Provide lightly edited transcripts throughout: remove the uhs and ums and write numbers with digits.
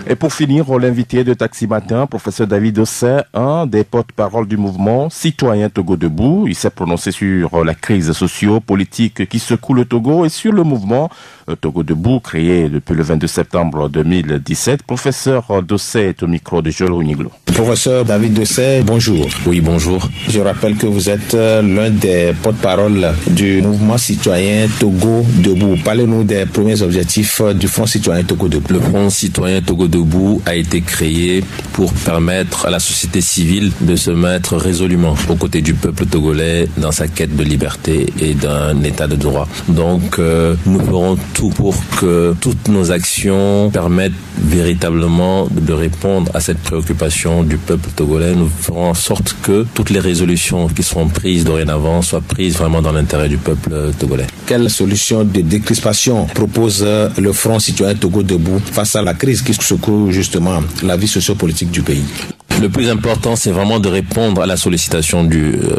Et pour finir, l'invité de Taxi Matin, professeur David Dossé, un des porte-parole du mouvement citoyen Togo Debout. Il s'est prononcé sur la crise socio-politique qui secoue le Togo et sur le mouvement Togo Debout, créé depuis le 22 septembre 2017. Professeur Dossé est au micro de Joël Runiglo. Professeur David Dossé, bonjour. Oui, bonjour. Je rappelle que vous êtes l'un des porte-parole du mouvement citoyen Togo Debout. Parlez-nous des premiers objectifs du Front citoyen Togo Debout. Le Front citoyen Togo Debout a été créé pour permettre à la société civile de se mettre résolument aux côtés du peuple togolais dans sa quête de liberté et d'un état de droit. Donc, nous ferons tout pour que toutes nos actions permettent véritablement de répondre à cette préoccupation du peuple togolais. Nous ferons en sorte que toutes les résolutions qui seront prises dorénavant soient prises vraiment dans l'intérêt du peuple togolais. Quelle solution de décrispation propose le Front citoyen Togo Debout face à la crise qui secoue justement la vie sociopolitique du pays? Le plus important, c'est vraiment de répondre à la sollicitation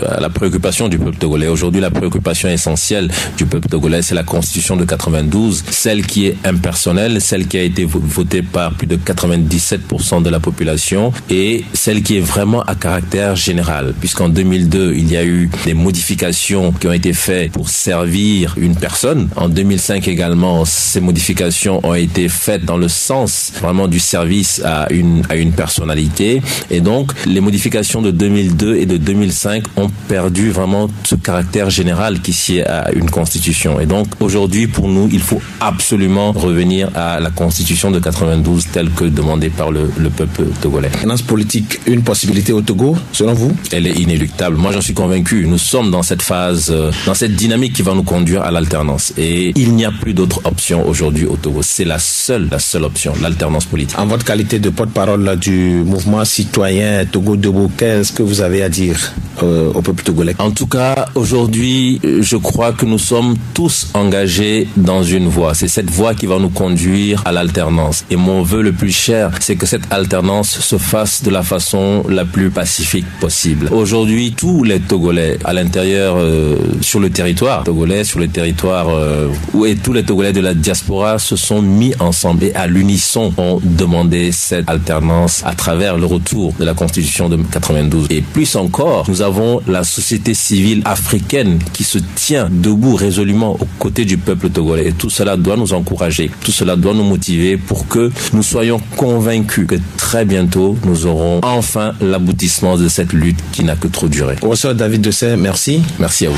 à la préoccupation du peuple togolais. Aujourd'hui, la préoccupation essentielle du peuple togolais, c'est la Constitution de 92, celle qui est impersonnelle, celle qui a été votée par plus de 97% de la population et celle qui est vraiment à caractère général. Puisqu'en 2002, il y a eu des modifications qui ont été faites pour servir une personne. En 2005 également, ces modifications ont été faites dans le sens vraiment du service à une personnalité. Et donc, les modifications de 2002 et de 2005 ont perdu vraiment ce caractère général qui sied à une constitution. Et donc, aujourd'hui, pour nous, il faut absolument revenir à la constitution de 92 telle que demandée par le peuple togolais. L'alternance politique, une possibilité au Togo, selon vous? Elle est inéluctable. Moi, j'en suis convaincu. Nous sommes dans cette phase, dans cette dynamique qui va nous conduire à l'alternance. Et il n'y a plus d'autre option aujourd'hui au Togo. C'est la seule option, l'alternance politique. En votre qualité de porte-parole du mouvement citoyen Togo Debout, qu'est-ce que vous avez à dire au peuple togolais? En tout cas, aujourd'hui, je crois que nous sommes tous engagés dans une voie. C'est cette voie qui va nous conduire à l'alternance. Et mon vœu le plus cher, c'est que cette alternance se fasse de la façon la plus pacifique possible. Aujourd'hui, tous les Togolais à l'intérieur, sur le territoire togolais, et tous les Togolais de la diaspora se sont mis ensemble et à l'unisson ont demandé cette alternance à travers le retour de la Constitution de 92. Et plus encore, nous avons la société civile africaine qui se tient debout résolument aux côtés du peuple togolais. Et tout cela doit nous encourager, tout cela doit nous motiver pour que nous soyons convaincus que très bientôt, nous aurons enfin l'aboutissement de cette lutte qui n'a que trop duré. Professeur David Dossé, merci. Merci à vous.